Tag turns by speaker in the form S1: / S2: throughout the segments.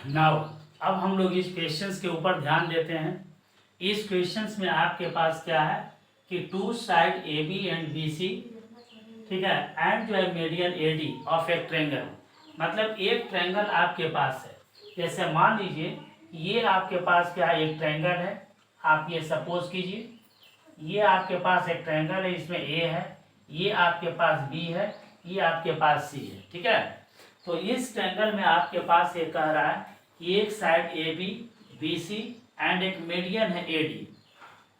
S1: Now अब हम लोग इस क्वेश्चंस के ऊपर ध्यान देते हैं। इस क्वेश्चंस में आपके पास क्या है कि two side A B and B C, ठीक है, एंड जो है मीडियन ए डी ऑफ एक ट्रेंगल, मतलब एक ट्रेंगल आपके पास है। जैसे मान लीजिए ये आपके पास क्या है, एक ट्रेंगल है। आप ये सपोज कीजिए ये आपके पास एक ट्रेंगल है, इसमें ए है, ये आपके पास बी है, ये आपके पास सी है, ठीक है। तो इस ट्रेंगल में आपके पास ये कह रहा है कि एक side A B B C and एक मीडियन है ए डी।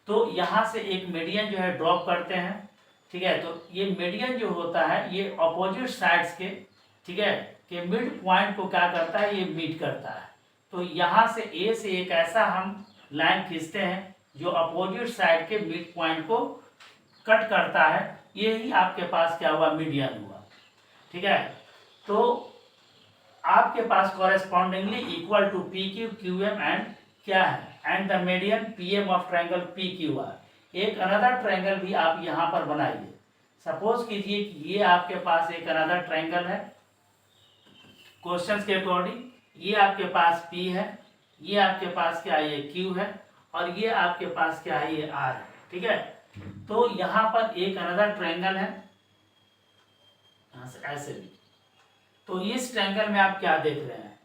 S1: तो यहाँ से एक मीडियन जो है ड्रॉप करते हैं, ठीक है। तो ये मीडियन जो होता है ये अपोजिट साइड्स के, ठीक है, कि मिड पॉइंट को क्या करता है, ये मीट करता है। तो यहाँ से ए से एक ऐसा हम लाइन खींचते हैं जो अपोजिट साइड के मिड पॉइंट को कट करता है। यही आपके पास क्या हुआ, मीडियन हुआ, ठीक है। तो आपके पास correspondingly equal to P Q Q M and क्या है, and the median P M of triangle P Q R. एक अनदर ट्रायंगल भी आप यहाँ पर बनाइए। सपोज कीजिए कि ये आपके पास एक अनदर ट्रायंगल है, क्वेश्चंस के अकॉर्डिंग ये आपके पास P है, ये आपके पास क्या है, ये Q है, और ये आपके पास क्या है, ये R है, ठीक है। तो यहाँ पर एक अनदर ट्रायंगल है, यहाँ से ऐसे भी। तो इस ट्रायंगल में आप क्या देख रहे हैं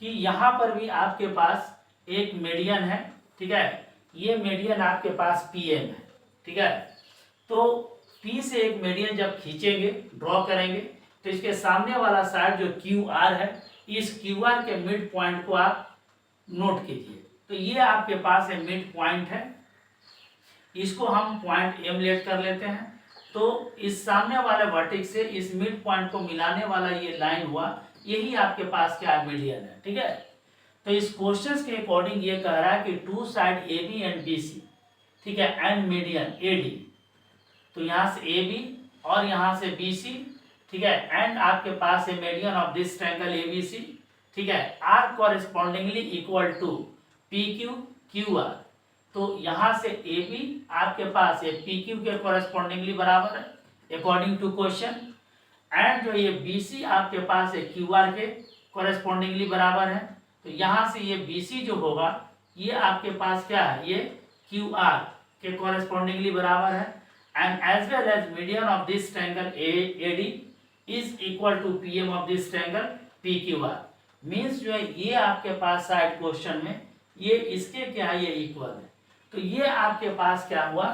S1: कि यहाँ पर भी आपके पास एक मीडियन है, ठीक है। ये मीडियन आपके पास PM है, ठीक है। तो P से एक मीडियन जब खींचेंगे, ड्रॉ करेंगे, तो इसके सामने वाला साइड जो QR है, इस QR के मिड पॉइंट को आप नोट कीजिए। तो ये आपके पास एक मिड पॉइंट है, इसको हम पॉइंट M लेट कर लेते हैं। तो इस सामने वाले वर्टेक्स से इस मिड पॉइंट को मिलाने वाला ये लाइन हुआ, यही आपके पास क्या है, मीडियन है, ठीक है। तो इस क्वेश्चन के अकॉर्डिंग ये कह रहा है कि two side A B and B C, ठीक है, एंड मीडियन ए डी। तो यहाँ से ए बी और यहाँ से बी सी, ठीक है, एंड आपके पास है median of this triangle A B C, ठीक है, are correspondingly equal to P Q Q R. तो यहाँ से ए बी आपके पास है पी क्यू के कॉरेस्पॉन्डिंगली बराबर है अकॉर्डिंग टू क्वेश्चन, एंड जो ये बी सी आपके पास है क्यू आर के कॉरेस्पॉन्डिंगली बराबर है। तो यहाँ से ये बी सी जो होगा ये आपके पास क्या है, ये क्यू आर के कॉरेस्पॉन्डिंगली बराबर है, and as well as median of this triangle A D is equal to P M of this triangle P Q R. Means जो है ये आपके पास साइड क्वेश्चन में ये इसके क्या है, ये इक्वल है। तो ये आपके पास क्या हुआ,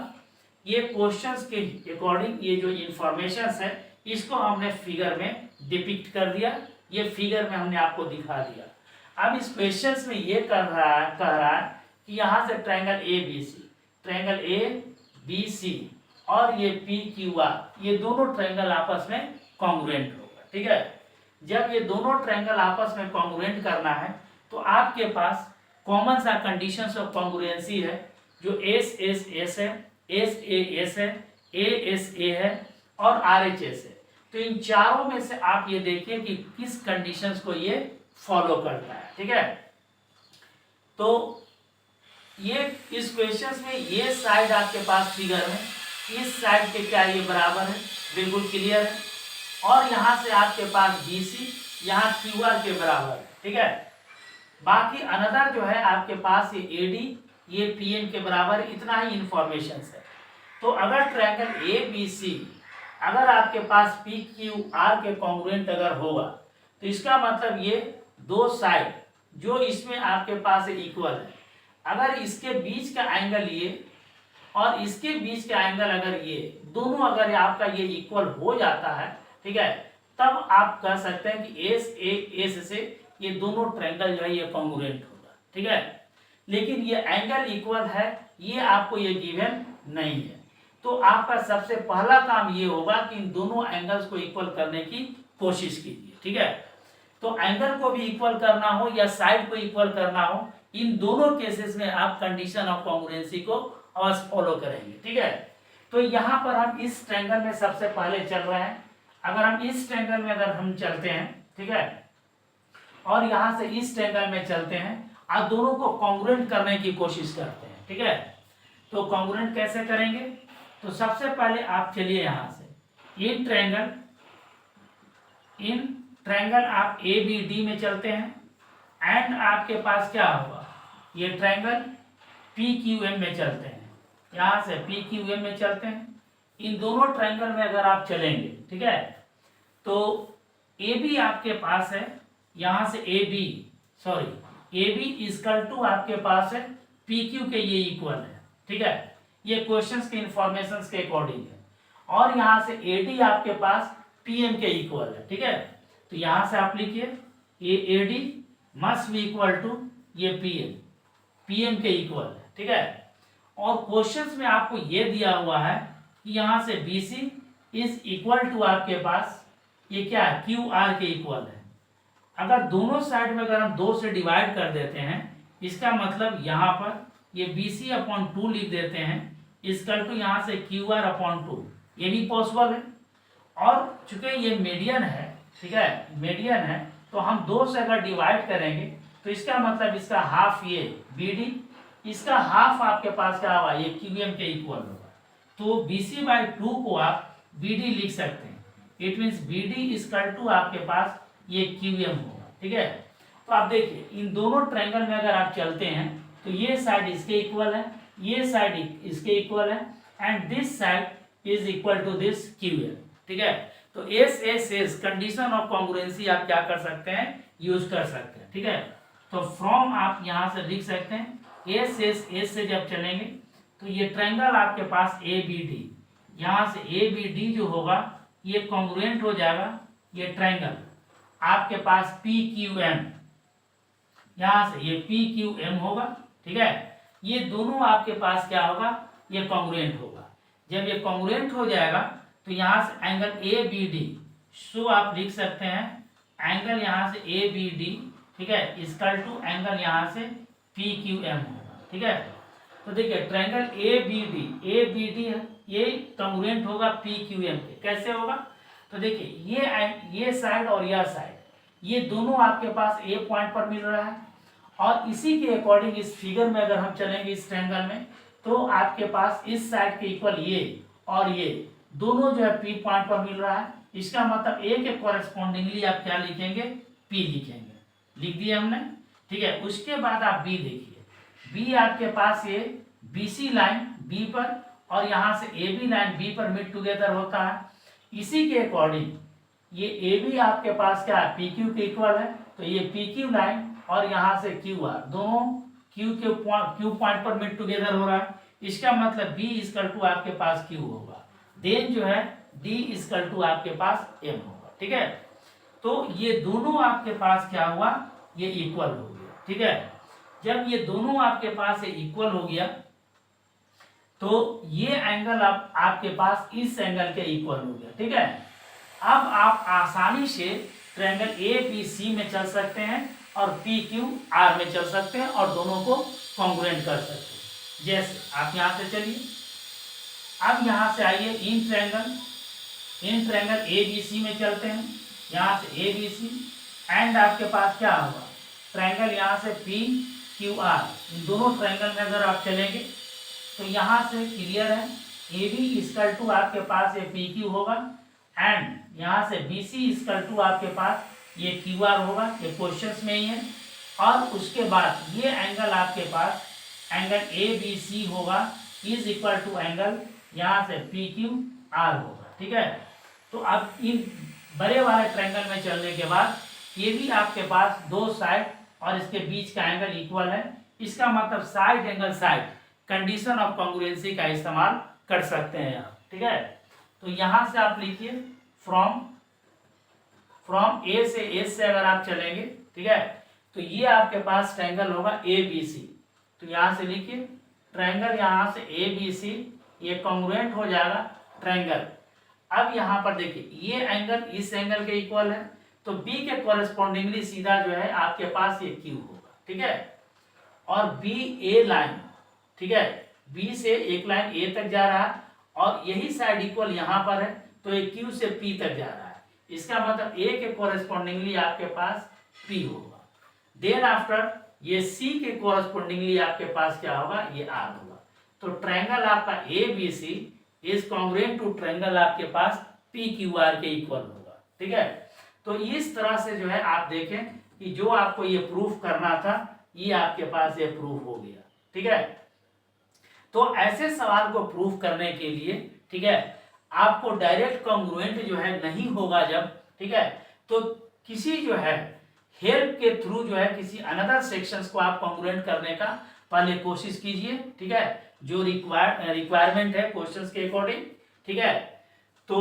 S1: ये क्वेश्चंस के अकॉर्डिंग ये जो इंफॉर्मेशन है इसको हमने फिगर में डिपिक्ट कर दिया, ये फिगर में हमने आपको दिखा दिया। अब इस क्वेश्चंस में ये कह रहा है कि यहाँ से triangle A B C, triangle A B C और ये पी क्यू आर, ये दोनों ट्रायंगल आपस में कॉन्ग्रुएंट होगा, ठीक है। जब ये दोनों ट्रायंगल आपस में कॉन्ग्रुएंट करना है तो आपके पास कॉमन सा कंडीशंस ऑफ कॉन्ग्रुएंसी है, जो एस एस एस है, एस ए एस है, ए एस ए है और आर एच एस है। तो इन चारों में से आप ये देखिए कि किस कंडीशंस को ये फॉलो करता है, ठीक है। तो ये इस क्वेश्चंस में ये साइड आपके पास फिगर में इस साइड के क्या ये बराबर है, बिल्कुल क्लियर है। और यहाँ से आपके पास बी सी यहाँ क्यू आर के बराबर है, ठीक है। बाकी अनदर जो है आपके पास ये ए डी ये पी एन के बराबर, इतना ही इंफॉर्मेशन है। तो अगर ट्रायंगल ए बी सी अगर आपके पास पी क्यू आर के कॉन्ग्रुएंट अगर होगा तो इसका मतलब ये दो साइड जो इसमें आपके पास इक्वल है, अगर इसके बीच का एंगल ये और इसके बीच का एंगल अगर ये दोनों अगर आपका ये इक्वल हो जाता है, ठीक है, तब आप कह सकते हैं कि एस ए एस से ये दोनों ट्रायंगल जो है ये कॉन्ग्रुएंट होगा, ठीक है। लेकिन ये एंगल इक्वल है, ये आपको ये गिवन नहीं है। तो आपका सबसे पहला काम ये होगा कि इन दोनों एंगल्स को इक्वल करने की कोशिश कीजिए, ठीक है। तो एंगल को भी इक्वल करना हो या साइड को इक्वल करना हो, इन दोनों केसेस में आप कंडीशन ऑफ कॉन्ग्रुएंसी को अवश्य फॉलो करेंगे, ठीक है। तो यहाँ पर हम इस ट्रायंगल में सबसे पहले चल रहे हैं। अगर हम इस ट्रायंगल में अगर हम चलते हैं, ठीक है, और यहाँ से इस ट्रायंगल में चलते हैं, आप दोनों को कॉन्ग्रुएंट करने की कोशिश करते हैं, ठीक है। तो कॉन्ग्रुएंट कैसे करेंगे, तो सबसे पहले आप चलिए यहाँ से इन ट्रायंगल आप ए बी डी में चलते हैं, एंड आपके पास क्या होगा, ये ट्रायंगल पी क्यू एम में चलते हैं, यहाँ से पी क्यू एम में चलते हैं। इन दोनों ट्रायंगल में अगर आप चलेंगे, ठीक है, तो ए बी आपके पास है, यहाँ से ए बी इक्वल टू आपके पास है पी क्यू के, ये इक्वल है, ठीक है, ये क्वेश्चंस के इंफॉर्मेशन के अकॉर्डिंग है। और यहाँ से ए डी आपके पास पी एम के इक्वल है, ठीक है, तो यहाँ से आप लिखिए ये A D must be equal to ये पी एम के इक्वल है, ठीक है। और क्वेश्चंस में आपको ये दिया हुआ है कि यहाँ से B C is equal to आपके पास ये क्या है, क्यू आर के इक्वल है। अगर दोनों साइड में अगर हम 2 से डिवाइड कर देते हैं, इसका मतलब यहाँ पर ये बी सी अपॉन 2 लिख देते हैं, इसकल टू यहाँ से क्यू आर अपॉन 2, ये भी पॉसिबल है। और चूंकि ये मीडियन है, ठीक है, मीडियन है, तो हम 2 से अगर डिवाइड करेंगे तो इसका मतलब इसका हाफ ये बी डी, इसका हाफ आपके पास क्या होगा, ये क्यू एम के इक्वल होगा। तो बी सी बाई 2 को आप बी डी लिख सकते हैं, it means B D equal to आपके पास ये क्यू एम होगा, ठीक है। तो आप देखिए इन दोनों ट्रायंगल में अगर आप चलते हैं तो ये साइड इसके इक्वल है, ये साइड इसके इक्वल है, and this side is equal to this Q M, ठीक है। तो S S S condition of congruency आप क्या कर सकते हैं, यूज कर सकते हैं, ठीक है। तो फ्रॉम आप यहाँ से लिख सकते हैं एस से जब चलेंगे तो ये ट्रायंगल आपके पास ए बी डी, यहाँ से ए बी डी जो होगा ये कॉन्ग्रुएंट हो जाएगा ये ट्रायंगल आपके पास पी क्यू एम, यहाँ से ये पी क्यू एम होगा, ठीक है। ये दोनों आपके पास क्या होगा, ये कॉन्ग्रुएंट होगा। जब ये कॉन्ग्रुएंट हो जाएगा तो यहाँ से एंगल ए बी डी, सो आप लिख सकते हैं एंगल यहाँ से ए बी डी, ठीक है, इक्वल टू एंगल यहाँ से पी क्यू एम होगा, ठीक है। तो देखिए ट्रायंगल ए बी डी है, ये कॉन्ग्रुएंट होगा पी क्यू एम के। कैसे होगा, तो देखिए ये साइड और यह साइड, ये दोनों आपके पास ए पॉइंट पर मिल रहा है, और इसी के अकॉर्डिंग इस फिगर में अगर हम चलेंगे इस ट्रायंगल में, तो आपके पास इस साइड के इक्वल ये और ये दोनों जो है पी पॉइंट पर मिल रहा है। इसका मतलब ए के कॉरेस्पॉन्डिंगली आप क्या लिखेंगे, पी लिखेंगे, लिख दिया हमने, ठीक है। उसके बाद आप बी देखिए, बी आपके पास ये बी सी लाइन बी पर और यहाँ से ए बी लाइन बी पर मिड टुगेदर होता है। इसी के अकॉर्डिंग ये ए बी आपके पास क्या है, पी क्यू के इक्वल है, तो ये पी क्यू लाइन और यहाँ से क्यू आर दोनों क्यू पॉइंट पर मिड टुगेदर हो रहा है। इसका मतलब बी इक्वल टू आपके पास क्यू होगा, देन जो है डी इक्वल टू आपके पास एम होगा, ठीक है। तो ये दोनों आपके पास क्या हुआ, ये इक्वल हो गया, ठीक है। जब ये दोनों आपके पास इक्वल हो गया तो ये एंगल अब आपके पास इस एंगल के इक्वल हो गया, ठीक है। अब आप आसानी से ट्रायंगल ए बी सी में चल सकते हैं और पी क्यू आर में चल सकते हैं और दोनों को कॉन्ग्रुएंट कर सकते हैं। जैसे आप यहाँ से चलिए, अब यहाँ से आइए इन ट्रायंगल ए बी सी में चलते हैं, यहाँ से ए बी सी एंड आपके पास क्या होगा, ट्रायंगल यहाँ से पी क्यू आर, इन दोनों ट्रायंगल में अगर आप चलेंगे तो यहाँ से क्लियर है ए बी इक्वल टू आपके पास ये पी क्यू होगा, एंड यहाँ से बी सी इक्वल टू आपके पास ये क्यू आर होगा, ये क्वेश्चंस में ही है। और उसके बाद ये एंगल आपके पास एंगल ए बी सी होगा इज इक्वल टू एंगल यहाँ से पी क्यू आर होगा, ठीक है। तो अब इन बड़े वाले ट्रायंगल में चलने के बाद ये भी आपके पास दो साइड और इसके बीच का एंगल इक्वल है, इसका मतलब side angle side condition of congruency का इस्तेमाल कर सकते हैं आप, ठीक है। तो यहाँ से आप लिखिए फ्रॉम ए से एस से अगर आप चलेंगे, ठीक है, तो ये आपके पास ट्रायंगल होगा ए बी सी। तो यहाँ से लिखिए ट्रायंगल यहाँ से ए बी सी, ये कॉन्ग्रुएंट हो जाएगा ट्रायंगल। अब यहाँ पर देखिए ये एंगल इस एंगल के इक्वल है, तो बी के कॉरेस्पॉन्डिंगली सीधा जो है आपके पास ये क्यू होगा, ठीक है। और बी ए लाइन, ठीक है, बी से एक लाइन ए तक जा रहा है और यही साइड इक्वल यहाँ पर है, तो ये क्यू से पी तक जा रहा है। इसका मतलब ए के कॉरेस्पॉन्डिंगली आपके पास पी होगा। देन आफ्टर ये सी के कॉरेस्पॉन्डिंगली आपके पास क्या होगा, ये आर होगा। तो ट्रायंगल आपका A B C is congruent to triangle आपके पास पी क्यू आर के इक्वल होगा, ठीक है। तो इस तरह से जो है आप देखें कि जो आपको ये प्रूफ करना था ये आपके पास ये प्रूफ हो गया। ठीक है, तो ऐसे सवाल को प्रूफ करने के लिए, ठीक है, आपको डायरेक्ट कॉन्ग्रुएंट जो है नहीं होगा जब, ठीक है, तो किसी जो है हेल्प के थ्रू जो है किसी अनदर सेक्शंस को आप कॉन्ग्रुएंट करने का पहले कोशिश कीजिए। ठीक है, जो रिक्वायरमेंट है क्वेश्चंस के अकॉर्डिंग। ठीक है, तो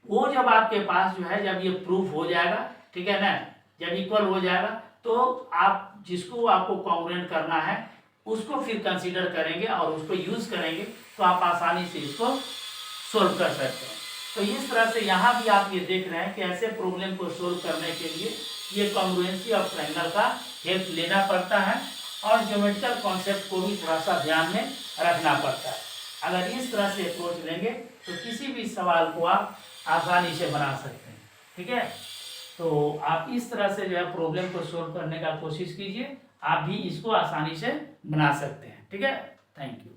S1: वो जब आपके पास जो है जब ये प्रूफ हो जाएगा, ठीक है ना, जब इक्वल हो जाएगा तो आप जिसको आपको कॉन्ग्रुएंट करना है उसको फिर कंसीडर करेंगे और उसको यूज करेंगे तो आप आसानी से इसको सोल्व कर सकते हैं। तो इस तरह से यहाँ भी आप ये देख रहे हैं कि ऐसे प्रॉब्लम को सोल्व करने के लिए ये कॉन्ग्रुएंसी ऑफ ट्रायंगल का हेल्प लेना पड़ता है और ज्योमेट्रिकल कॉन्सेप्ट को भी थोड़ा सा ध्यान में रखना पड़ता है। अगर इस तरह से अप्रोच लेंगे तो किसी भी सवाल को आप आसानी से बना सकते हैं। ठीक है, तो आप इस तरह से जो है प्रॉब्लम को सोल्व करने का कोशिश कीजिए, आप भी इसको आसानी से बना सकते हैं। ठीक है, थैंक यू।